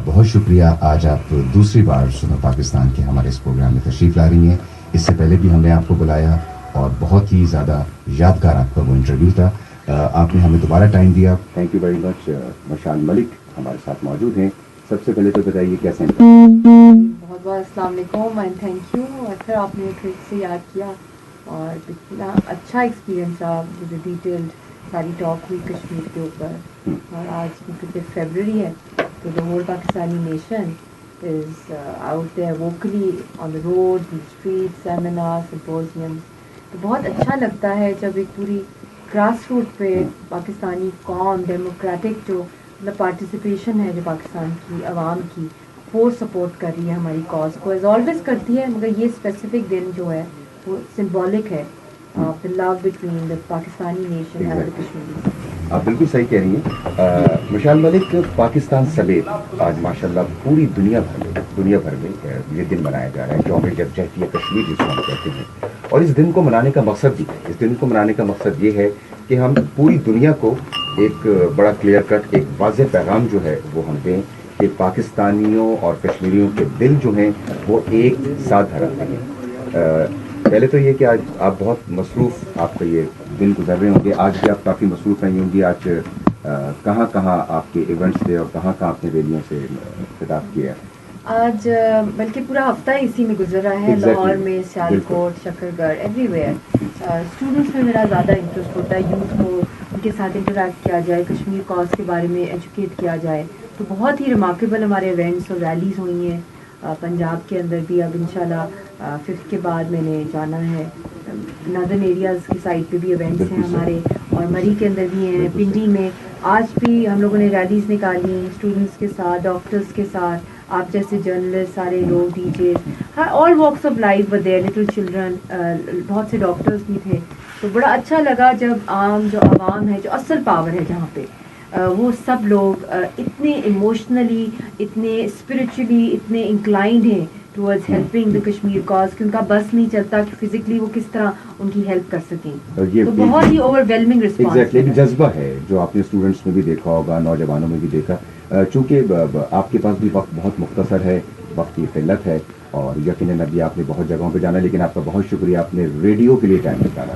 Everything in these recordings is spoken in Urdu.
بہت شکریہ. آج آپ دوسری بار سنو پاکستان کے ہمارے اس پروگرام میں تشریف لا رہی ہیں. اس سے پہلے بھی ہم نے آپ کو بلایا اور بہت ہی زیادہ یادگار آپ کا وہ انٹرویو تھا. آپ نے ہمیں دوبارہ ٹائم دیا. Thank you very much. Mishal Malik ہمارے ساتھ موجود ہیں. سب سے پہلے تو بتائیے کیسے ہیں؟ بہت بہت السلام علیکم اینڈ تھینک یو. اور پھر آپ نے پھر سے یاد کیا اور اتنا اچھا ایکسپیرینس تھا. ڈیٹیلڈ ساری ٹاک ہوئی کشمیر کے اوپر. اور آج کیونکہ فیبرری ہے تو the whole Pakistani nation is out there vocally on the road street seminar symposium. تو بہت اچھا لگتا ہے جب ایک پوری گراس روٹ پہ پاکستانی قوم ڈیموکریٹک جو مطلب پارٹیسپیشن ہے جو پاکستان کی عوام کی وہ سپورٹ کر رہی ہے ہماری کاز کو. ایز آلویز کرتی ہے مگر یہ اسپیسیفک دن جو ہے وہ سمبولک ہے the love between the Pakistani nation and the Kashmiri. آپ بالکل صحیح کہہ رہی ہیں. مشال ملک، پاکستان سمیت آج ماشاءاللہ پوری دنیا بھر میں یہ دن منایا جا رہا ہے یوم یکجہتی کشمیر جس کو ہم کہتے ہیں. اور اس دن کو منانے کا مقصد بھی ہے. اس دن کو منانے کا مقصد یہ ہے کہ ہم پوری دنیا کو ایک بڑا کلیئر کٹ ایک واضح پیغام جو ہے وہ ہم دیں کہ پاکستانیوں اور کشمیریوں کے دل جو ہیں وہ ایک ساتھ دھڑکتے ہیں. پہلے تو یہ کہ آج آپ بہت مصروف آپ کا یہ دن گزر رہے ہوں گے. آج بھی آپ کافی مصروف رہی ہوں گی. آج کہاں کہاں آپ کے ایونٹس تھے اور کہاں کہاں آپ نے ریلیوں سے خطاب کیا؟ آج بلکہ پورا ہفتہ اسی میں گزر رہا ہے. لاہور میں، سیالکوٹ، شکر گڑھ، ایوری ویئر. اسٹوڈنٹس میں میرا زیادہ انٹرسٹ ہوتا ہے. یوتھ کو ان کے ساتھ انٹریکٹ کیا جائے، کشمیر کاز کے بارے میں ایجوکیٹ کیا جائے. تو بہت ہی ریمارکیبل ہمارے ایونٹس اور ریلیز ہوئی ہیں پنجاب کے اندر بھی. اب انشاءاللہ 5th کے بعد میں نے جانا ہے. نادرن ایریاز کی سائڈ پہ بھی ایونٹس ہیں ہمارے اور مری کے اندر بھی ہیں. پنڈی میں آج بھی ہم لوگوں نے ریلیز نکالی اسٹوڈنٹس کے ساتھ، ڈاکٹرس کے ساتھ، آپ جیسے جرنلسٹ، سارے لوگ، DJs, all walks of life were there, little children, بہت سے ڈاکٹرس بھی تھے. تو بڑا اچھا لگا جب جو عوام ہے، جو اصل پاور ہے جہاں پہ وہ سب لوگ اتنے ایموشنلی، اتنے اسپرچولی، اتنے انکلائنڈ ہیں towards helping the Kashmir cause کہ ان کا بس نہیں چلتا کہ فزیکلی وہ کس طرح ان کی ہیلپ کر سکیں. تو بہت ہی اوور ویلمنگ رسپانس. ایک جذبہ ہے جو آپ نے اسٹوڈنٹس میں بھی دیکھا ہوگا، نوجوانوں میں بھی دیکھا. چونکہ آپ کے پاس بھی وقت بہت مختصر ہے، وقت کی قلت ہے اور یقیناً ابھی آپ نے بہت جگہوں پہ جانا، لیکن آپ کا بہت شکریہ آپ نے ریڈیو کے لیے ٹائم نکالا.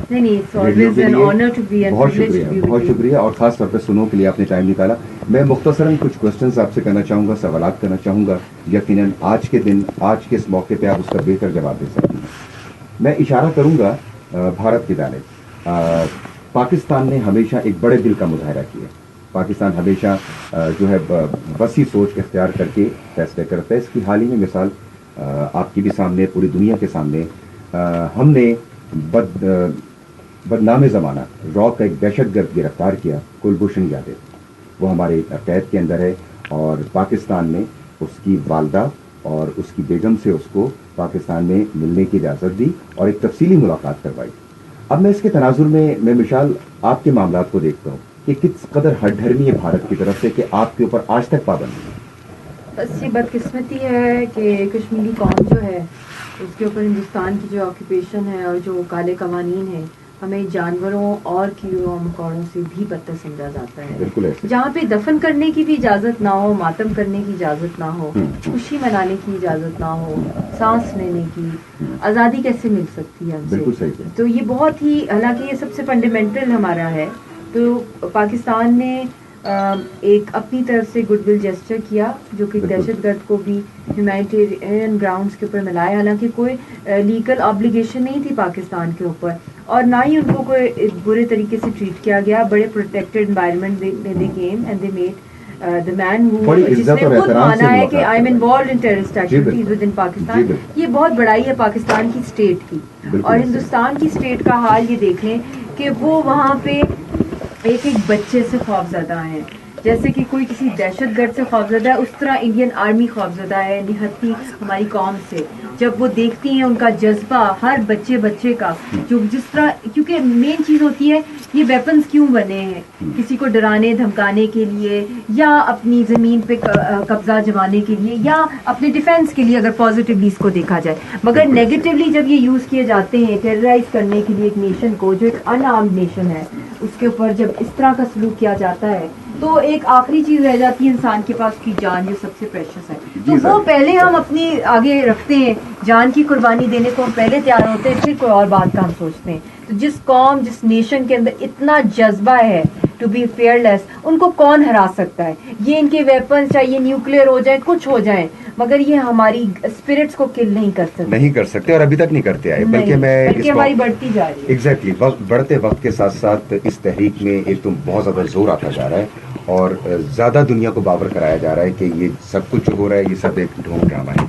بہت شکریہ. اور خاص طور پہ سنو کے لیے آپ نے ٹائم نکالا. میں مختصراً کچھ کوشچنس آپ سے کرنا چاہوں گا، سوالات کرنا چاہوں گا. یقیناً آج کے دن، آج کے اس موقع پہ آپ اس کا بہتر جواب دے سکتے ہیں. میں اشارہ کروں گا بھارت کی جانب. پاکستان نے ہمیشہ ایک بڑے دل کا مظاہرہ کیا. پاکستان ہمیشہ جو ہے وسیع سوچ اختیار کر کے فیصلے کرتا ہے. اس کی حال ہی میں مثال آپ کی بھی سامنے، پوری دنیا کے سامنے. ہم نے بدنام زمانہ را کا ایک دہشت گرد گرفتار کیا، کلبھوشن یادو. وہ ہمارے قید کے اندر ہے اور پاکستان نے اس کی والدہ اور اس کی بیگم سے اس کو پاکستان میں ملنے کی اجازت دی اور ایک تفصیلی ملاقات کروائی. اب میں اس کے تناظر میں مشال آپ کے معاملات کو دیکھتا ہوں کہ کس قدر ہٹ دھرمی ہے بھارت کی طرف سے کہ آپ کے اوپر آج تک پابندی ہے. بس یہ بدقسمتی ہے کہ کشمیری قوم جو ہے اس کے اوپر ہندوستان کی جو آکوپیشن ہے اور جو کالے قوانین ہیں، ہمیں جانوروں اور کیڑوں مکوڑوں سے بھی بدتر سمجھا جاتا ہے. بالکل ایسے جہاں پہ دفن کرنے کی بھی اجازت نہ ہو، ماتم کرنے کی اجازت نہ ہو، خوشی منانے کی اجازت نہ ہو، سانس لینے کی آزادی کیسے مل سکتی ہے ہم سے؟ بالکل صحیح. تو یہ بہت ہی، حالانکہ یہ سب سے فنڈامنٹل ہمارا ہے. تو پاکستان نے ایک اپنی طرف سے گڈ ول جیسچر کیا جو کہ دہشت گرد کو بھی ہیومینیٹیرین گراؤنڈس کے اوپر ملایا. حالانکہ کوئی لیگل آبلیگیشن نہیں تھی پاکستان کے اوپر اور نہ ہی ان کو کوئی برے طریقے سے ٹریٹ کیا گیا. بڑے protected environment they came and they made the man who جس نے خود مانا ہے کہ I am involved in terrorist activities within Pakistan. یہ بہت بڑائی ہے پاکستان کی اسٹیٹ کی. اور ہندوستان کی اسٹیٹ کا حال یہ دیکھ لیں کہ وہ وہاں پہ ایک بچے سے خوفزدہ ہیں. جیسے کہ کوئی کسی دہشت گرد سے خوفزدہ ہے، اس طرح انڈین آرمی خوفزدہ ہے نہتی ہماری قوم سے. جب وہ دیکھتی ہیں ان کا جذبہ ہر بچے کا جو جس طرح، کیونکہ مین چیز ہوتی ہے یہ ویپنز کیوں بنے ہیں، کسی کو ڈرانے دھمکانے کے لیے یا اپنی زمین پہ قبضہ جمانے کے لیے یا اپنے ڈیفینس کے لیے اگر پازیٹیولی اس کو دیکھا جائے. مگر نیگیٹیولی جب یہ یوز کیے جاتے ہیں ٹیررائز کرنے کے لیے ایک نیشن کو جو ایک ان آرمڈ نیشن ہے، اس کے اوپر جب اس طرح کا سلوک کیا جاتا ہے تو ایک آخری چیز رہ جاتی ہے انسان کے پاس کی جان، جو سب سے پریشس ہے. تو وہ پہلے ہم اپنی آگے رکھتے ہیں، جان کی قربانی دینے کو ہم پہلے تیار ہوتے ہیں، پھر کوئی اور بات کا ہم سوچتے ہیں. تو جس قوم، جس نیشن کے اندر اتنا جذبہ ہے ٹو بی فیئر لیس، ان کو کون ہرا سکتا ہے؟ یہ ان کے ویپنس چاہے یہ نیوکلیئر ہو جائیں، کچھ ہو جائیں، مگر یہ ہماری اسپرٹس کو کل نہیں کر سکتے اور ابھی تک نہیں کرتے آئے. بلکہ ہماری بڑھتی جا رہی ہے. ایگزیکٹلی بڑھتے وقت کے ساتھ ساتھ اس تحریک میں ایک تو بہت زیادہ زور آتا جا رہا ہے اور زیادہ دنیا کو باور کرایا جا رہا ہے کہ یہ سب کچھ جو ہو رہا ہے یہ سب ایک ڈھونگ ڈرامہ ہے.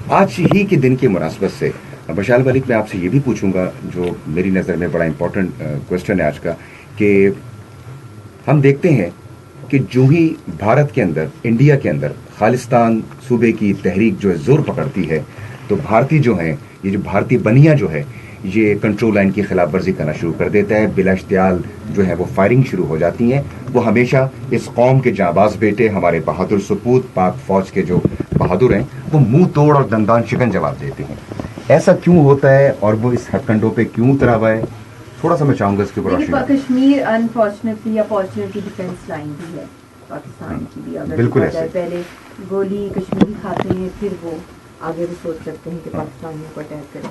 آج ہی کے دن کی مناسبت سے مشال ملک میں آپ سے یہ بھی پوچھوں گا، جو میری نظر میں بڑا امپورٹنٹ کوشچن ہے آج کا، کہ ہم دیکھتے ہیں کہ جو ہی بھارت کے اندر، انڈیا کے اندر خالصتان صوبے کی تحریک جو ہے زور پکڑتی ہے، تو بھارتی جو ہیں، یہ جو بھارتی بنیا جو ہے، یہ کنٹرول لائن کی خلاف ورزی کرنا شروع کر دیتا ہے. بلا اشتعال جو ہے وہ فائرنگ شروع ہو جاتی ہیں. وہ ہمیشہ اس قوم کے جانباز بیٹے، ہمارے بہادر سپوت، پاک فوج کے جو بہادر ہیں، وہ منہ توڑ اور دندان شکن جواب دیتے ہیں. ایسا کیوں ہوتا ہے اور وہ اس ہتھ کنڈوں پہ کیوں اترا ہوا ہے؟ تھوڑا سا میں چاہوں گا اس کے اوپر. کشمیر انفارچونیٹلی یا فارچونیٹلی ڈیفینس لائن بھی ہے پاکستان کی بھی. اگر بالکل ایسے پہلے گولی کشمیری کھاتے ہیں، پھر وہ آگے بھی سوچ سکتے ہیں کہ پاکستانیوں کو اٹیک کریں.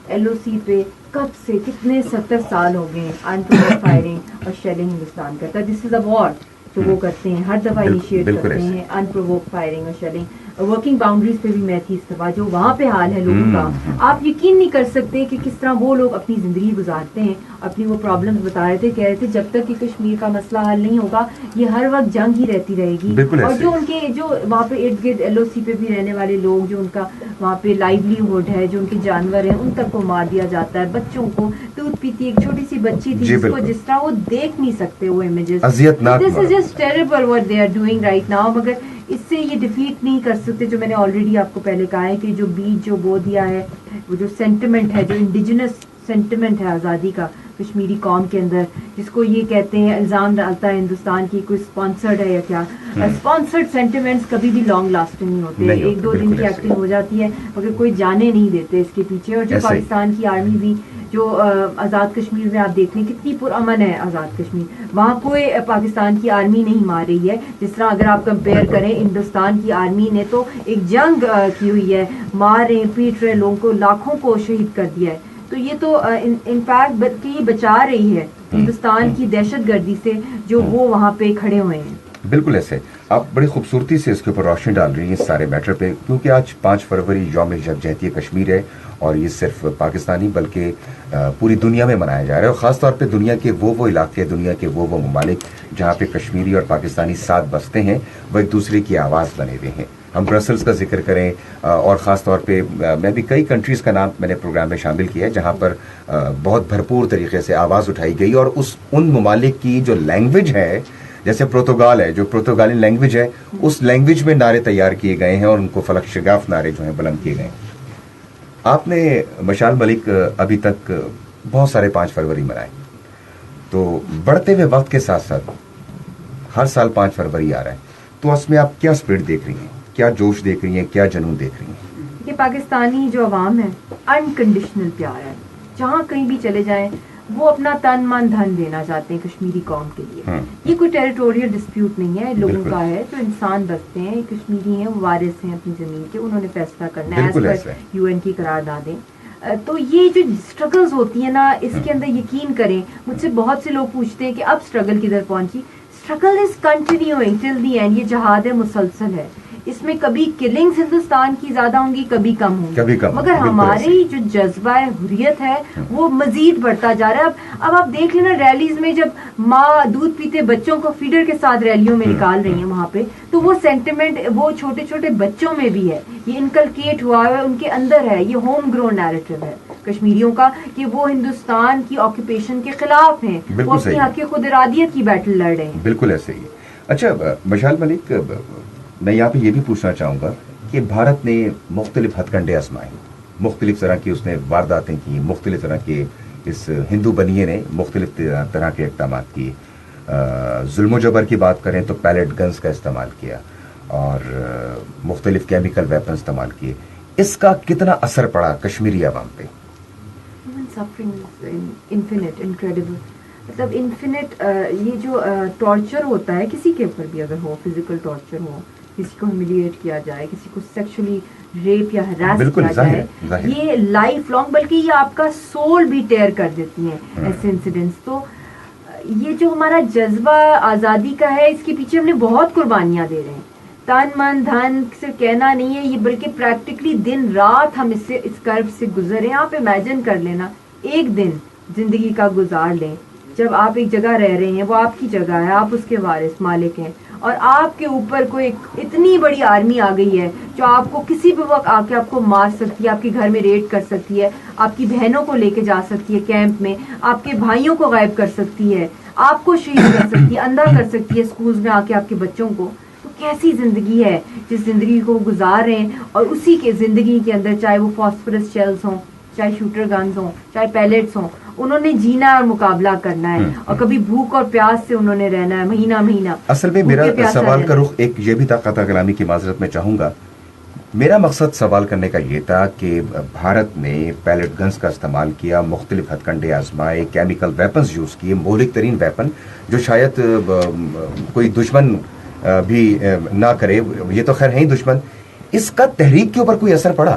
ایل او سی پہ کب سے کتنے 70 سال ہو گئے انپرووکڈ فائرنگ اور شیلنگ ہندوستان کرتا ہے. دس از اے وار جو وہ کرتے ہیں، ہر دفعہ انیشیٹ کرتے ہیں انپرووکڈ فائرنگ اور شیلنگ. ورکنگ باؤنڈریز پہ بھی میں تھی اس دفعہ، جو وہاں پہ حال ہے لوگوں کا، آپ یقین نہیں کر سکتے کہ کس طرح وہ لوگ اپنی زندگی گزارتے ہیں. اپنی وہ پرابلمز بتا رہے تھے، کہہ رہے تھے جب تک کہ کشمیر کا مسئلہ حل نہیں ہوگا یہ ہر وقت جنگ ہی رہتی رہے گی. اور جو ان کے جو وہاں پہ ارد گرد ایل او سی پہ بھی رہنے والے لوگ، جو ان کا وہاں پہ لائیولیہوڈ ہے، جو ان کے جانور ہیں، ان تک کو مار دیا جاتا ہے. بچوں کو دودھ پیتی ایک چھوٹی سی بچی تھی جس کو جس طرح وہ دیکھ نہیں سکتے وہ images. This is just terrible what they are doing right now. مگر اس سے یہ ڈیفیٹ نہیں کر سکتے، جو میں نے آلریڈی آپ کو پہلے کہا ہے کہ جو بیج جو بو دیا ہے، وہ جو سینٹیمنٹ ہے، جو انڈیجنس سینٹیمنٹ ہے آزادی کا کشمیری قوم کے اندر، جس کو یہ کہتے ہیں الزام ڈالتا ہے ہندوستان کی کوئی اسپانسرڈ ہے یا کیا. اسپانسرڈ سینٹیمنٹس کبھی بھی لانگ لاسٹنگ نہیں ہوتے. ایک دو دن کی ایکٹنگ ہو جاتی ہے مگر کوئی جانے نہیں دیتے اس کے پیچھے. اور جو پاکستان کی آرمی بھی جو آزاد کشمیر میں آپ دیکھ لیں کتنی پرامن ہے آزاد کشمیر، وہاں کوئی پاکستان کی آرمی نہیں مار رہی ہے. جس طرح اگر آپ کمپیئر کریں ہندوستان کی آرمی نے تو ایک جنگ کی ہوئی ہے، مار رہے پیٹ رہے لوگوں کو، لاکھوں کو شہید کر دیا ہے. تو یہ تو انفیکٹ بلکہ یہ بچا رہی ہے ہندوستان کی دہشت گردی سے جو وہ وہاں پہ کھڑے ہوئے ہیں. بالکل ایسے آپ بڑی خوبصورتی سے اس کے اوپر روشنی ڈال رہی ہیں اس سارے میٹر پہ، کیونکہ آج 5 فروری یوم یکجہتی کشمیر ہے اور یہ صرف پاکستانی بلکہ پوری دنیا میں منایا جا رہا ہے. اور خاص طور پہ دنیا کے وہ علاقے، دنیا کے وہ ممالک جہاں پہ کشمیری اور پاکستانی ساتھ بستے ہیں، وہ ایک دوسرے کی آواز بنے ہوئے ہیں. ہم برسلز کا ذکر کریں اور خاص طور پہ میں بھی کئی کنٹریز کا نام میں نے پروگرام میں شامل کیا ہے جہاں پر بہت بھرپور طریقے سے آواز اٹھائی گئی. اور ان ممالک کی جو لینگویج ہے، جیسے پرتگال ہے، جو پرتگالی لینگویج ہے، اس لینگویج میں نعرے تیار کیے گئے ہیں اور ان کو فلک شگاف نعرے جو ہیں بلند کیے گئے ہیں. آپ نے مشال ملک ابھی تک بہت سارے 5 فروری منائے، تو بڑھتے ہوئے وقت کے ساتھ ساتھ ہر سال 5 فروری آ رہا ہے، تو اس میں آپ کیا اسپرٹ دیکھ رہی ہیں، کیا جوش دیکھ رہی ہیں، کیا جنون دیکھ رہی ہیں؟ کہ پاکستانی جو عوام ہے انکنڈیشنل پیار ہے، جہاں کہیں بھی چلے جائیں وہ اپنا تن من دھن دینا چاہتے ہیں کشمیری قوم کے لیے. یہ کوئی ٹیریٹوریل ڈسپیوٹ نہیں ہے، لوگوں کا ہے جو انسان بستے ہیں، کشمیری ہیں، وارث ہیں اپنی زمین کے، انہوں نے فیصلہ کرنا ہے ایز پر UN کی قراردادیں. تو یہ جو اسٹرگلز ہوتی ہیں نا، اس کے اندر یقین کریں، مجھ سے بہت سے لوگ پوچھتے ہیں کہ اب اسٹرگل کدھر پہنچی. Struggle is continuing till the end. یہ جہاد ہے، مسلسل ہے. اس میں کبھی کلنگز ہندوستان کی زیادہ ہوں گی، کبھی کم ہوں گی، مگر ہماری جو جذبہ ہے، حریت ہے، وہ مزید بڑھتا جا رہا ہے. اب آپ دیکھ لینا ریلیز میں جب ماں دودھ پیتے بچوں کو فیڈر کے ساتھ ریلیوں میں نکال رہی ہیں وہاں پہ، تو وہ سینٹیمنٹ وہ چھوٹے چھوٹے بچوں میں بھی ہے، یہ انکلکیٹ ہوا ہے ان کے اندر ہے. یہ ہوم گرون نیریٹو ہے کشمیریوں کا کہ وہ ہندوستان کی آکوپیشن کے خلاف ہیں، وہ اپنی حق خود ارادیت کی بیٹل لڑ رہے ہیں. بالکل ایسے ہی. اچھا مشال ملک، میں یہاں پہ یہ بھی پوچھنا چاہوں گا کہ بھارت نے مختلف ہتھ کنڈے آزمائے، مختلف طرح کی اس نے وارداتیں کی، مختلف طرح کے اس ہندو بنیے نے مختلف طرح کے اقدامات کیے. ظلم و جبر کی بات کریں تو پیلٹ گنز کا استعمال کیا اور مختلف کیمیکل ویپن استعمال کیے. اس کا کتنا اثر پڑا کشمیری عوام پہ؟ suffering is infinite, incredible. مطلب انفینٹ یہ جو ٹارچر ہوتا ہے کسی کے اوپر بھی اگر ہو, فزیکل ٹارچر ہو, کسی کو ہیوملیٹ کیا جائے, کسی کو سیکشولی ریپ یا ہراس کیا جائے, یہ لائف لانگ بلکہ یہ آپ کا سول بھی ٹیئر کر دیتی ہیں ایسے انسیڈنٹس. تو یہ جو ہمارا جذبہ آزادی کا ہے اس کے پیچھے ہم نے بہت قربانیاں دے رہے ہیں. تن من دھن صرف کہنا نہیں ہے یہ, بلکہ پریکٹیکلی دن رات ہم اس کرب سے گزرے. آپ امیجن کر لینا ایک دن زندگی کا گزار لیں جب آپ ایک جگہ رہ رہے ہیں, وہ آپ کی جگہ ہے, آپ اس کے وارث مالک ہیں, اور آپ کے اوپر کوئی اتنی بڑی آرمی آ گئی ہے جو آپ کو کسی بھی وقت آ کے آپ کو مار سکتی ہے, آپ کے گھر میں ریڈ کر سکتی ہے, آپ کی بہنوں کو لے کے جا سکتی ہے کیمپ میں, آپ کے بھائیوں کو غائب کر سکتی ہے, آپ کو شہید کر سکتی ہے, اندھا کر سکتی ہے اسکولز میں آ کے آپ کے بچوں کو. تو کیسی زندگی ہے جس زندگی کو گزار رہے ہیں, اور اسی کے زندگی کے اندر چاہے وہ فاسفورس شیلز ہوں, چاہے شوٹر گنز ہوں, چاہے پیلیٹس ہوں, انہوں نے جینا اور مقابلہ کرنا ہے, اور کبھی بھوک اور پیاس سے انہوں نے رہنا ہے مہینہ مہینہ. اصل میں میرا سوال کا رخ ایک یہ بھی تھا, قطع کلامی کی معذرت میں چاہوں گا, میرا مقصد سوال کرنے کا یہ تھا کہ بھارت نے پیلیٹ گنز کا استعمال کیا, مختلف ہتھ کنڈے آزمائے, کیمیکل ویپنز یوز کیے, مہلک ترین ویپن جو شاید کوئی دشمن بھی نہ کرے, یہ تو خیر ہے ہی دشمن. اس کا تحریک کے اوپر کوئی اثر پڑا؟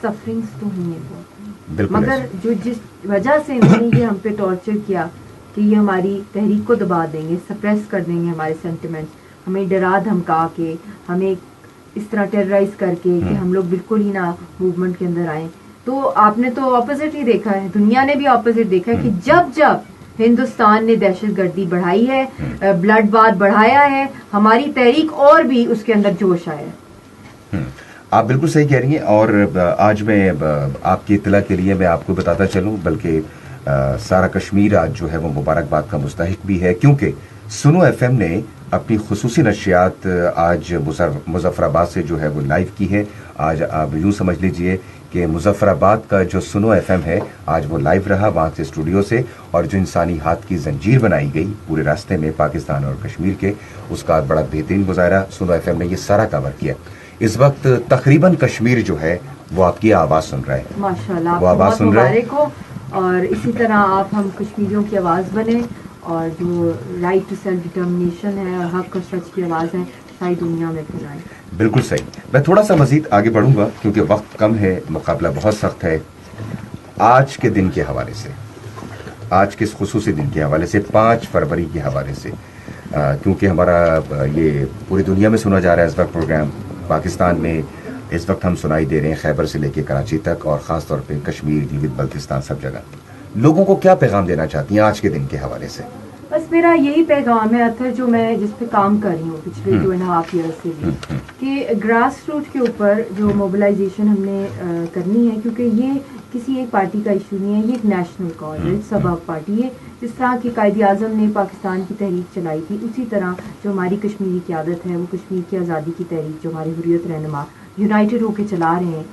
سفرنگز تو ہوئی ہیں بہت, مگر جو جس وجہ سے انہوں نے یہ ہم پہ ٹارچر کیا کہ یہ ہماری تحریک کو دبا دیں گے, سپریس کر دیں گے ہمارے سینٹیمنٹس, ہمیں ڈرا دھمکا کے, ہمیں اس طرح ٹیررائز کر کے کہ ہم لوگ بالکل ہی نہ موومنٹ کے اندر آئیں. تو آپ نے تو اپوزٹ ہی دیکھا ہے, دنیا نے بھی اپوزٹ دیکھا ہے کہ جب جب ہندوستان نے دہشت گردی بڑھائی ہے, بلڈ بات بڑھایا ہے, ہماری تحریک اور بھی اس کے اندر جوش آیا ہے. آپ بالکل صحیح کہہ رہی ہیں. اور آج میں آپ کی اطلاع کے لیے میں آپ کو بتاتا چلوں, بلکہ سارا کشمیر آج جو ہے وہ مبارکباد کا مستحق بھی ہے, کیونکہ سنو ایف ایم نے اپنی خصوصی نشریات آج مظفر آباد سے جو ہے وہ لائیو کی ہے. آج آپ یوں سمجھ لیجئے کہ مظفر آباد کا جو سنو ایف ایم ہے آج وہ لائیو رہا وہاں سے اسٹوڈیو سے, اور جو انسانی ہاتھ کی زنجیر بنائی گئی پورے راستے میں پاکستان اور کشمیر کے, اس کا بڑا بہترین مظاہرہ سنو ایف ایم نے یہ سارا کور کیا. اس وقت تقریباً کشمیر جو ہے وہ آپ کی آواز سن رہا ہے. ماشاءاللہ, وہ آواز سن رہا ہے, اور اسی طرح آپ ہم کشمیریوں کی آواز بنے, اور جو رائٹ ٹو سیلف ڈٹرمنیشن ہے اور حق اور سچ کی آواز ہے ساری دنیا میں پھیلائیں. بالکل صحیح. میں تھوڑا سا مزید آگے بڑھوں گا کیونکہ وقت کم ہے, مقابلہ بہت سخت ہے. آج کے دن کے حوالے سے, آج کے اس خصوصی دن کے حوالے سے, 5 فروری کے حوالے سے, کیونکہ ہمارا یہ پوری دنیا میں سنا جا رہا ہے اس وقت پروگرام, پاکستان میں اس وقت ہم سنائی دے رہے ہیں خیبر سے لے کے کراچی تک, اور خاص طور پہ کشمیر, گلگت بلتستان, سب جگہ. لوگوں کو کیا پیغام دینا چاہتی ہیں آج کے دن کے حوالے سے؟ بس میرا یہی پیغام ہے اتھر, جو میں جس پہ کام کر رہی ہوں پچھلے 2.5 ایئر سے بھی, کہ گراس روٹ کے اوپر جو موبلائزیشن ہم نے کرنی ہے, کیونکہ یہ کسی ایک پارٹی کا ایشو نہیں ہے, یہ ایک نیشنل کاز ہے. سب آف پارٹی ہے, جس طرح کہ قائد اعظم نے پاکستان کی تحریک چلائی تھی, اسی طرح جو ہماری کشمیری قیادت ہے وہ کشمیر کی آزادی کی تحریک جو ہماری حریت رہنما یونائٹڈ ہو کے چلا رہے ہیں.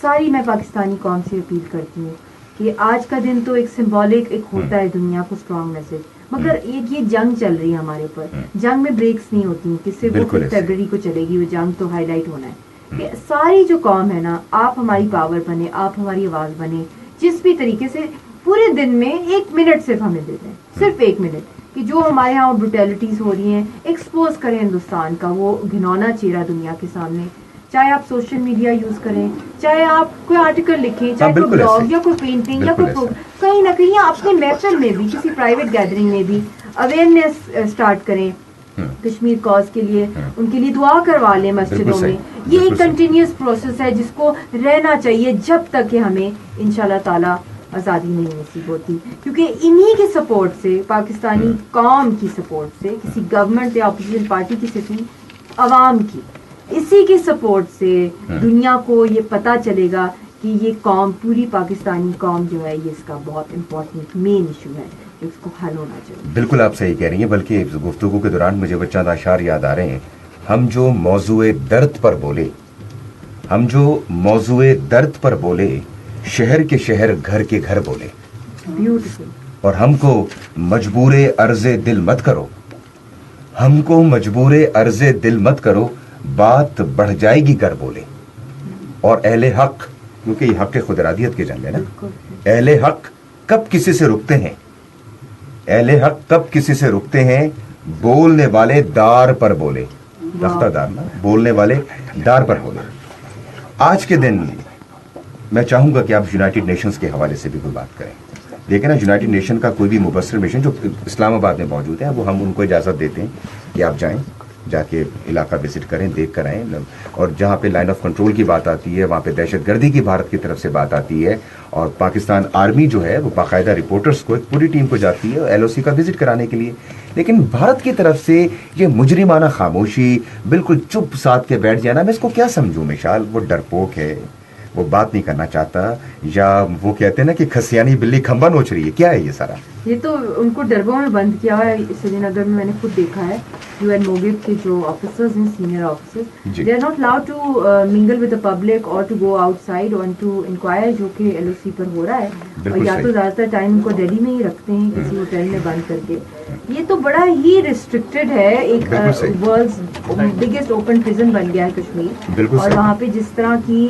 ساری میں پاکستانی قوم سے اپیل کرتی ہوں کہ آج کا دن تو ایک سمبولک ایک ہوتا ہے دنیا کو اسٹرانگ میسج, مگر ایک یہ جنگ چل رہی ہے ہمارے اوپر, جنگ میں بریکس نہیں ہوتی, کس سے وہ فیبرری کو چلے گی, وہ جنگ تو ہائی لائٹ ہونا ہے. کہ ساری جو قوم ہے نا, آپ ہماری پاور بنے, آپ ہماری آواز بنے, جس بھی طریقے سے پورے دن میں 1 منٹ صرف ہمیں دیتے ہیں, صرف 1 منٹ, کہ جو ہمارے ہاں بروٹیلٹیز ہو رہی ہیں ایکسپوز کریں ہندوستان کا وہ گھنونا چہرہ دنیا کے سامنے. چاہے آپ سوشل میڈیا یوز کریں, چاہے آپ کوئی آرٹیکل لکھیں, چاہے کوئی بلاگ یا کوئی پینٹنگ یا کوئی کہیں نہ کہیں اپنے محفل میں بھی, کسی پرائیویٹ گیدرنگ میں بھی اویئرنیس اسٹارٹ کریں کشمیر کاز کے لیے, ان کے لیے دعا کروا لیں مسجدوں میں. یہ ایک کنٹینیوس پروسیس ہے جس کو رہنا چاہیے جب تک کہ ہمیں انشاءاللہ تعالی آزادی نہیں نصیب ہوتی, کیونکہ انہی کی سپورٹ سے, پاکستانی قوم کی سپورٹ سے, کسی گورنمنٹ یا اپوزیشن پارٹی کی سے, عوام کی, اسی کی سپورٹ سے دنیا کو یہ پتا چلے گا کہ یہ قوم, پوری پاکستانی قوم جو ہے, یہ اس کا بہت امپورٹنٹ مین ایشو ہے, اس کو حل ہونا چاہیے. بالکل آپ صحیح کہہ رہی ہیں. بلکہ گفتگو کے دوران مجھے وہ چند اشعار یاد آ رہے ہیں. ہم جو موضوع درد پر بولے, ہم جو موضوع درد پر بولے, شہر کے شہر گھر کے گھر بولے, بیوٹیفل. اور ہم کو مجبور عرض دل مت کرو, ہم کو مجبور عرض دل مت کرو, بات بڑھ جائے گی گر بولے. اور اہل حق, کیونکہ یہ حق خود ارادیت کی جنگ ہے نا, اہل حق کب کسی سے رکتے ہیں, اہل حق تب کسی سے رکتے ہیں بولنے والے دار پر بولے. تختہ دار نا, بولنے والے دار پر بولے. آج کے دن میں چاہوں گا کہ آپ یونائٹڈ نیشنز کے حوالے سے بھی کوئی بات کریں. دیکھیں نا, یونائٹڈ نیشن کا کوئی بھی مبصر مشن جو اسلام آباد میں موجود ہے, وہ ہم ان کو اجازت دیتے ہیں کہ آپ جائیں, جا کے علاقہ وزٹ کریں, دیکھ کر آئیں. اور جہاں پہ لائن آف کنٹرول کی بات آتی ہے, وہاں پہ دہشت گردی کی بھارت کی طرف سے بات آتی ہے, اور پاکستان آرمی جو ہے وہ باقاعدہ رپورٹرز کو, ایک پوری ٹیم کو جاتی ہے ایل او سی کا وزٹ کرانے کے لیے. لیکن بھارت کی طرف سے یہ مجرمانہ خاموشی, بالکل چپ ساتھ کے بیٹھ جانا, میں اس کو کیا سمجھوں مشال؟ وہ ڈرپوک ہے, وہ بات نہیں کرنا چاہتا, یا وہ کہتے ہیں نا کہ کھسیانی بلی کھمبا نوچ رہی ہے, کیا ہے یہ سارا؟ یہ تو ان کو ڈربوں میں بند کیا ہے. سری نگر میں میں نے خود دیکھا ہے, یو این موگب کے جو آفیسرز ہیں, senior officers, they are not allowed to mingle with the public اور ٹو گو آؤٹ سائڈ اور ٹو انکوائر, جو کہ ایل او سی پر ہو رہا ہے. اور یا تو زیادہ تر ٹائم ان کو دہلی میں ہی رکھتے ہیں کسی ہوٹل میں بند کر کے. یہ تو بڑا ہی ریسٹرکٹیڈ ہے, ایک ورلڈز بگیسٹ اوپن پرزن بن گیا ہے کشمیر. اور وہاں پہ جس طرح کی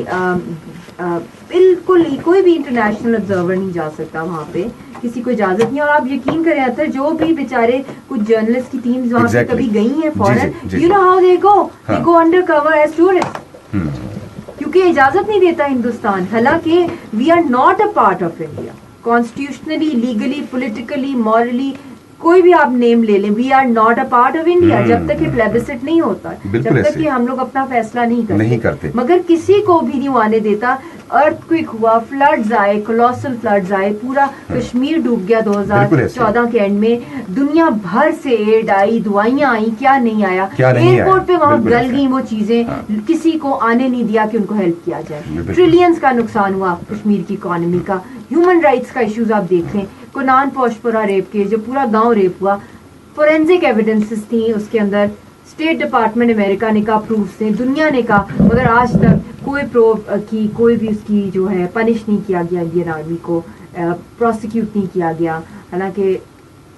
بالکل کوئی بھی انٹرنیشنل آبزرور نہیں جا سکتا وہاں پہ, کسی کو اجازت نہیں. اور آپ یقین کریں اتر, جو بھی بیچارے کچھ جرنلسٹ کی ٹیمز وہاں پہ کبھی گئی ہیں foreign, you know how they go under cover as tourist, کیونکہ اجازت نہیں دیتا ہندوستان. حالانکہ we are not a part of India, constitutionally, legally, politically, morally, کوئی بھی آپ نیم لے لیں, we are not a part of India. جب تک یہ پلیبسٹ نہیں ہوتا, جب تک کہ ہم لوگ اپنا فیصلہ نہیں کرتے, مگر کسی کو بھی نہیں آنے دیتا. ارتھ کوئک ہوا, فلڈز آئے, کولوسل فلڈز آئے, پورا کشمیر ڈوب گیا 2014 کے اینڈ میں. دنیا بھر سے ایڈ آئی, دعائیاں آئیں, کیا نہیں آیا. ایئرپورٹ پہ وہاں گل گئی وہ چیزیں, کسی کو آنے نہیں دیا کہ ان کو ہیلپ کیا جائے. ٹریلینز کا نقصان ہوا کشمیر کی اکانومی کا. ہیومن رائٹس کا ایشوز آپ دیکھ لیں, کنان پوشپورا ریپ کیس, جو پورا گاؤں ریپ ہوا, فورینزک ایویڈنسز تھیں اس کے اندر, اسٹیٹ ڈپارٹمنٹ امریکہ نے کہا, پروفس تھے, دنیا نے کہا, مگر آج تک کوئی پروف کی, کوئی بھی اس کی جو ہے پنش نہیں کیا گیا, انڈین آرمی کو پروسیکیوٹ نہیں کیا گیا. حالانکہ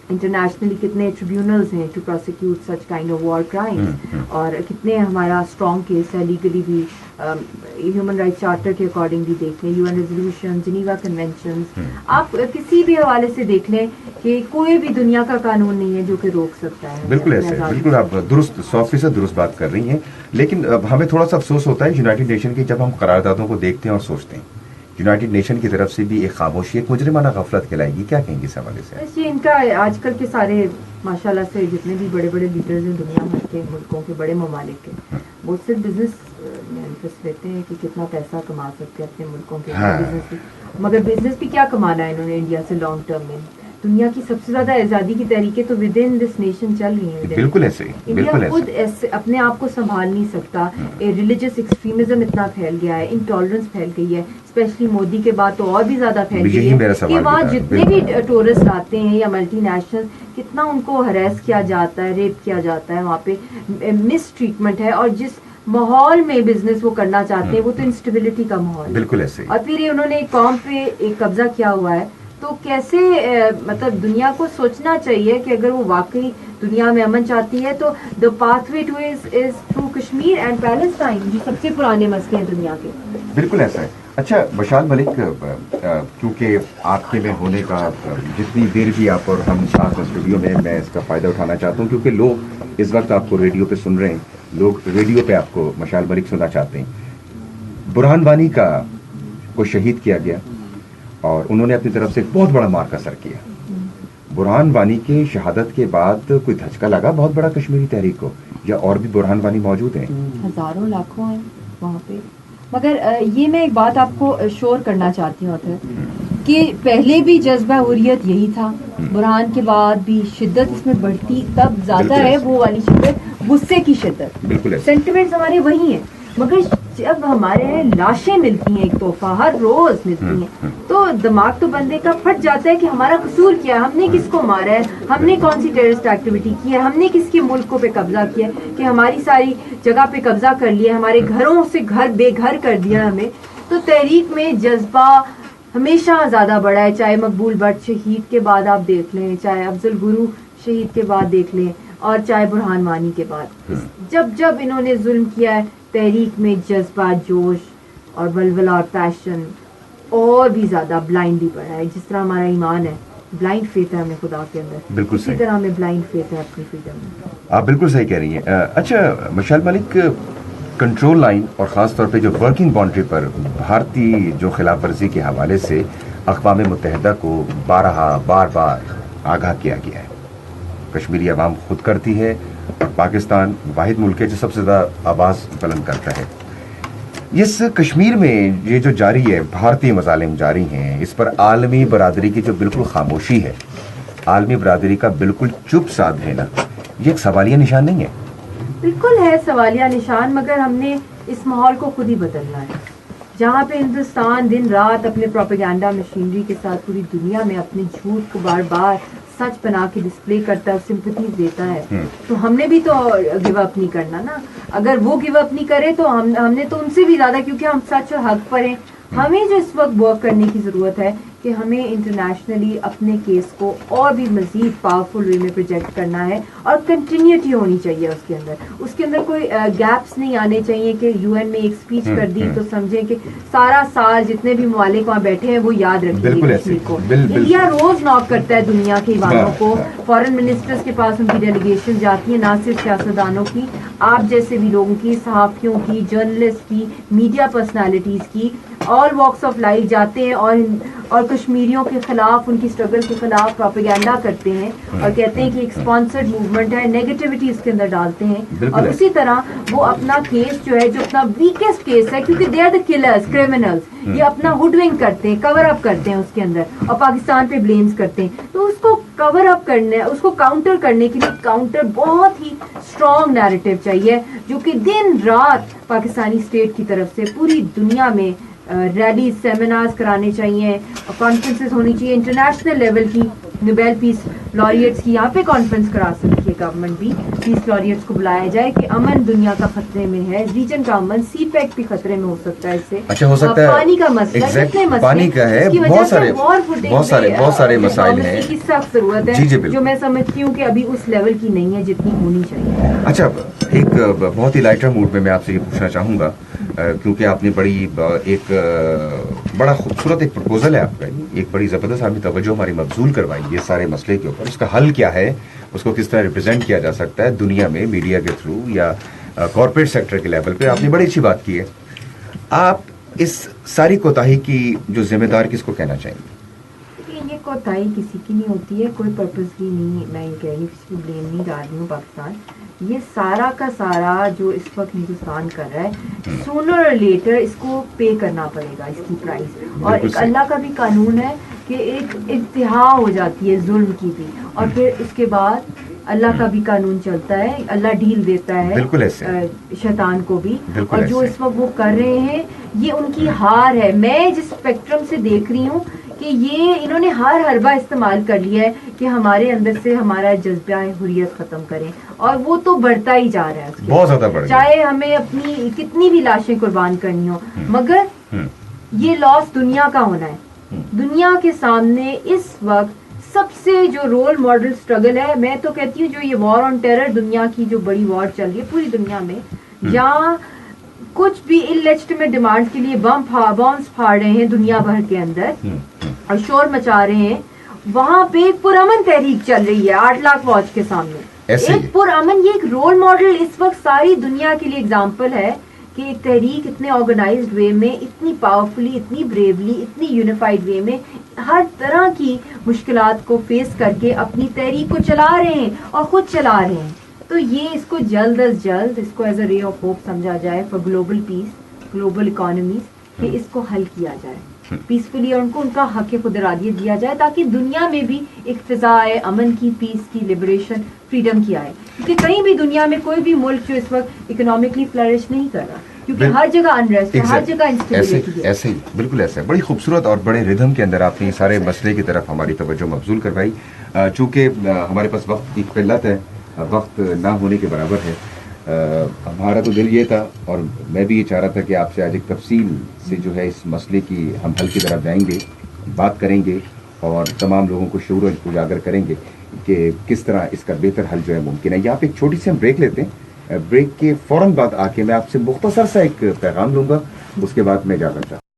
انٹرنیشنلی کتنے ٹریبیونلز ہیں to prosecute such kind of war crimes, اور کتنے ہمارا اسٹرانگ کیس ہے لیگلی بھی. ہیومن رائٹس چارٹر کے اکارڈنگ بھی دیکھ لیں, U N resolution, Geneva conventions, آپ کسی بھی حوالے سے دیکھ لیں کہ کوئی بھی دنیا کا قانون نہیں ہے جو کہ روک سکتا ہے. بالکل ایسے, بالکل آپ درست 100% درست بات کر رہی ہیں. لیکن ہمیں تھوڑا سا افسوس ہوتا ہے یونائٹڈ نیشن کی, جب ہم قراردادوں کو دیکھتے ہیں اور سوچتے ہیں یونائٹڈ نیشن کی طرف سے بھی ایک خاموشی, ایک مجرمانہ غفلت کھلائے گی. کیا کہیں گے اس حوالے سے؟ یہ ان کا آج کل کے سارے ماشاء اللہ سے جتنے بھی بڑے بڑے لیڈرز ہیں دنیا بھر کے ملکوں کے, بڑے ممالک کے, وہ صرف بزنس میں انٹرسٹ لیتے ہیں کہ کتنا پیسہ کما سکتے ہیں اپنے ملکوں کے بزنس بھی. مگر بزنس بھی کیا کمانا ہے انہوں نے انڈیا سے لانگ ٹرم میں. دنیا کی سب سے زیادہ آزادی کی تحریکیں تو ود ان دس نیشن چل رہی ہیں. بالکل ایسے, انڈیا خود اپنے آپ کو سنبھال نہیں سکتا. ریلیجس ایکسٹریمزم اتنا پھیل گیا ہے, انٹالرنس پھیل گئی ہے, اسپیشلی مودی کے بعد تو اور بھی زیادہ پھیل گئی ہے کہ وہاں جتنے بھی ٹورسٹ آتے ہیں یا ملٹی نیشنل, کتنا ان کو ہراس کیا جاتا ہے, ریپ کیا جاتا ہے, وہاں پہ مس ٹریٹمنٹ ہے. اور جس ماحول میں بزنس وہ کرنا چاہتے ہیں وہ تو انسٹیبلٹی کا ماحول, بالکل ایسے. اور پھر یہ انہوں نے ایک قوم پہ ایک قبضہ کیا ہوا ہے. تو کیسے مطلب دنیا کو سوچنا چاہیے کہ اگر وہ واقعی دنیا میں امن چاہتی ہے تو the path way two is through Kashmir and Palestine, جو سب سے پرانے مسئلے ہیں دنیا کے. بالکل ایسا ہے. اچھا مشال ملک, کیونکہ آپ کے میں ہونے کا جتنی دیر بھی آپ اور ہم ساتھ اسٹوڈیو میں اس کا فائدہ اٹھانا چاہتا ہوں, کیونکہ لوگ اس وقت آپ کو ریڈیو پہ سن رہے ہیں, لوگ ریڈیو پہ آپ کو مشال ملک سننا چاہتے ہیں. برہان وانی کو شہید کیا گیا اور انہوں نے اپنی طرف سے بہت بڑا مارکا سر کیا. برہان وانی کے شہادت کے بعد کوئی دھچکا لگا بہت بڑا کشمیری تحریک کو, یا اور بھی برہان وانی موجود ہیں؟ ہزاروں لاکھوں ہیں وہاں پہ. مگر یہ میں ایک بات آپ کو شور کرنا چاہتی ہوں کہ پہلے بھی جذبہ حریت یہی تھا, برہان کے بعد بھی شدت اس میں بڑھتی تب زیادہ ہے, وہ والی شدت, غصے کی شدت, سینٹیمنٹس ہمارے وہی ہیں. مگر جب ہمارے لاشیں ملتی ہیں, ایک تحفہ ہر روز ملتی ہیں, تو دماغ تو بندے کا پھٹ جاتا ہے کہ ہمارا قصور کیا ہے, ہم نے کس کو مارا ہے, ہم نے کون سی ٹیررسٹ ایکٹیویٹی کی ہے, ہم نے کس کے ملکوں پہ قبضہ کیا ہے کہ ہماری ساری جگہ پہ قبضہ کر لیا, ہمارے گھروں سے گھر بے گھر کر دیا ہمیں. تو تحریک میں جذبہ ہمیشہ زیادہ بڑا ہے, چاہے مقبول بٹ شہید کے بعد آپ دیکھ لیں, چاہے افضل گرو شہید کے بعد دیکھ لیں, اور چاہے برہان وانی کے بعد. جب انہوں نے ظلم کیا ہے, تحریک میں جذبہ, جوش اور ولولہ اور پیشن اور بھی زیادہ بلائنڈلی بڑھا ہے. جس طرح ہمارا ایمان ہے بلائنڈ فیتھ ہے ہمیں خدا کے اندر, بالکل اسی صحیح. طرح ہمیں بلائنڈ فیتھ ہے اپنی فریڈم میں. آپ بالکل صحیح کہہ رہی ہیں. اچھا مشال ملک, کنٹرول لائن اور خاص طور پہ جو ورکنگ باؤنڈری پر بھارتی جو خلاف ورزی کے حوالے سے اقوام متحدہ کو بار بار آگاہ کیا گیا ہے, کشمیری عوام خود کرتی ہے اور پاکستان واحد ملک ہے جو سب سے زیادہ آواز بلند کرتا ہے. اس کشمیر میں یہ جو جاری ہے, بھارتی مظالم جاری ہیں, اس پر عالمی برادری کی جو بالکل خاموشی ہے, عالمی برادری کا بالکل چپ ساتھ دینا, یہ ایک سوالیہ نشان نہیں ہے؟ بالکل ہے سوالیہ نشان, مگر ہم نے اس ماحول کو خود ہی بدلنا ہے. جہاں پہ ہندوستان دن رات اپنے پروپیگنڈا مشینری کے ساتھ پوری دنیا میں اپنے جھوٹ کو بار بار سچ بنا کے ڈسپلے کرتا ہے, سمپتھیز دیتا ہے, تو ہم نے بھی تو گیو اپ نہیں کرنا نا. اگر وہ گیو اپ نہیں کرے تو ہم نے تو ان سے بھی زیادہ, کیونکہ ہم سچ اور حق پر ہیں. ہمیں جو اس وقت ورک کرنے کی ضرورت ہے کہ ہمیں انٹرنیشنلی اپنے کیس کو اور بھی مزید پاورفل وے میں پروجیکٹ کرنا ہے, اور کنٹینیوٹی ہونی چاہیے اس کے اندر کوئی گیپس نہیں آنے چاہیے کہ یو این میں ایک اسپیچ کر دی تو سمجھیں کہ سارا سال جتنے بھی ممالک وہاں بیٹھے ہیں وہ یاد رکھیں گے کشمیر کو. انڈیا روز ناک کرتا ہے دنیا کے ایوانوں کو, فارن منسٹرز کے پاس ان کی ڈیلیگیشن جاتی ہے, نہ صرف سیاستدانوں کی, آپ جیسے بھی لوگوں کی, صحافیوں کی, جرنلسٹ کی, میڈیا پرسنالٹیز کی, آل واکس آف لائف جاتے ہیں اور کشمیریوں کے خلاف, ان کی اسٹرگل کے خلاف پروپیگنڈا کرتے ہیں اور کہتے ہیں کہ ایک اسپانسرڈ موومنٹ ہے, نیگیٹیوٹی اس کے اندر ڈالتے ہیں. اور اسی طرح وہ اپنا کیس جو ہے, جو اپنا ویکسٹ کیس ہے, کیونکہ they are the killers, criminals, یہ اپنا ہوڈ ونگ کرتے ہیں, کور اپ کرتے ہیں اس کے اندر, اور پاکستان پہ بلیمز کرتے ہیں. تو اس کو کور اپ کرنے, اس کو کاؤنٹر کرنے کے لیے کاؤنٹر بہت ہی اسٹرانگ نیریٹو چاہیے, جو کہ دن رات پاکستانی اسٹیٹ کی طرف سے پوری دنیا میں ریلیز, سیمینارز کرانے چاہیے, کانفرنسز ہونی چاہیے انٹرنیشنل لیول کی. نوبیل پیس لاریٹس کی یہاں پہ کانفرنس کرا سکتی ہے گورنمنٹ بھی, پیس لاریٹس کو بلایا جائے کہ امن دنیا کا خطرے میں ہے, ریجن کا امن, سی پیک بھی خطرے میں ہو سکتا ہے اس سے. اچھا, ہو سکتا ہے پانی کا مسئلہ, کتنے مسئلے پانی کا ہے, بہت سارے مسائل ہیں کی سخت ضرورت ہے, جو میں سمجھتی ہوں کہ ابھی اس لیول کی نہیں ہے جتنی ہونی چاہیے. اچھا, ایک بہت ہی لائٹر موڈ میں آپ سے یہ پوچھنا چاہوں گا, کیونکہ آپ نے بڑا خوبصورت ایک پرپوزل ہے آپ کا, ایک بڑی زبردست آپ نے توجہ ہماری مبذول کروائی یہ سارے مسئلے کے اوپر, اس کا حل کیا ہے, اس کو کس طرح ریپرزینٹ کیا جا سکتا ہے دنیا میں میڈیا کے تھرو یا کارپوریٹ سیکٹر کے لیول پہ. آپ نے بڑی اچھی بات کی ہے. آپ اس ساری کوتاہی کی جو ذمہ دار کس کو کہنا چاہیں گے؟ یہ کوتاہی کسی کی نہیں ہوتی ہے, کوئی پرپزلی نہیں, میں یہ کہہ رہی ہوں, کسی کو بلیم نہیں ڈال رہی ہوں. پاکستان یہ سارا کا سارا جو اس وقت ہندوستان کر رہا ہے, سونر اور لیٹر اس کو پے کرنا پڑے گا, اس کی پرائز. اور ایک اللہ کا بھی قانون ہے کہ ایک انتہا ہو جاتی ہے ظلم کی بھی, اور پھر اس کے بعد اللہ کا بھی قانون چلتا ہے, اللہ ڈھیل دیتا ہے شیطان کو بھی. اور جو اس وقت وہ کر رہے ہیں یہ ان کی ہار ہے. میں جس اسپیکٹرم سے دیکھ رہی ہوں کہ یہ انہوں نے ہر حربہ استعمال کر لیا ہے کہ ہمارے اندر سے ہمارا جذبہ حریت ختم کریں, اور وہ تو بڑھتا ہی جا رہا ہے, بہت زیادہ بڑھ, چاہے ہمیں اپنی کتنی بھی لاشیں قربان کرنی ہو, مگر یہ لاس دنیا کا ہونا ہے. دنیا کے سامنے اس وقت سب سے جو رول ماڈل سٹرگل ہے, میں تو کہتی ہوں جو یہ وار آن ٹیرر, دنیا کی جو بڑی وار چل رہی ہے پوری دنیا میں, جہاں کچھ بھی انلیجٹمیٹ ڈیمانڈ کے لیے بمس پھاڑ رہے ہیں دنیا بھر کے اندر اور شور مچا رہے ہیں, وہاں پہ ایک پرامن تحریک چل رہی ہے 8 لاکھ فوج کے سامنے. ایک پرامن, یہ ایک رول ماڈل اس وقت ساری دنیا کے لیے اگزامپل ہے کہ ایک تحریک اتنے آرگنائزڈ وے میں, اتنی پاورفلی, اتنی بریولی, اتنی یونیفائڈ وے میں ہر طرح کی مشکلات کو فیس کر کے اپنی تحریک کو چلا رہے ہیں اور خود چلا رہے ہیں. تو یہ اس کو جلد از جلد اس کو ایز اے رے آف ہوپ سمجھا جائے for global peace, global economies, کہ اس کو حل کیا جائے پیسفلی, اور ان کو ان کا حق خود ارادیت دیا جائے تاکہ دنیا میں بھی ایک فضا آئے, امن کی, پیس کی, لبریشن, فریڈم کی آئے. کیونکہ کہیں بھی دنیا میں کوئی بھی ملک جو اس وقت اکنامکلی فلرش نہیں کر رہا, کیونکہ ہر جگہ انریسٹ ہے, ہر جگہ انسٹیبلٹی ہے. ایسے ہی, بالکل ایسا ہے. بڑی خوبصورت اور بڑے ردھم کے اندر آپ نے سارے مسئلے کی طرف ہماری توجہ مبذول کروائی. چونکہ ہمارے پاس وقت کی قلت ہے, وقت نہ ہونے کے برابر ہے. ہمارا تو دل یہ تھا, اور میں بھی یہ چاہ رہا تھا کہ آپ سے آج ایک تفصیل سے جو ہے اس مسئلے کی ہم حل کی طرف جائیں گے, بات کریں گے, اور تمام لوگوں کو شعور اجاگر کریں گے کہ کس طرح اس کا بہتر حل جو ہے ممکن ہے. یہاں پہ ایک چھوٹی سی ہم بریک لیتے ہیں. بریک کے فوراً بعد آ کے میں آپ سے مختصر سا ایک پیغام لوں گا, اس کے بعد میں اجازت چاہتا ہوں.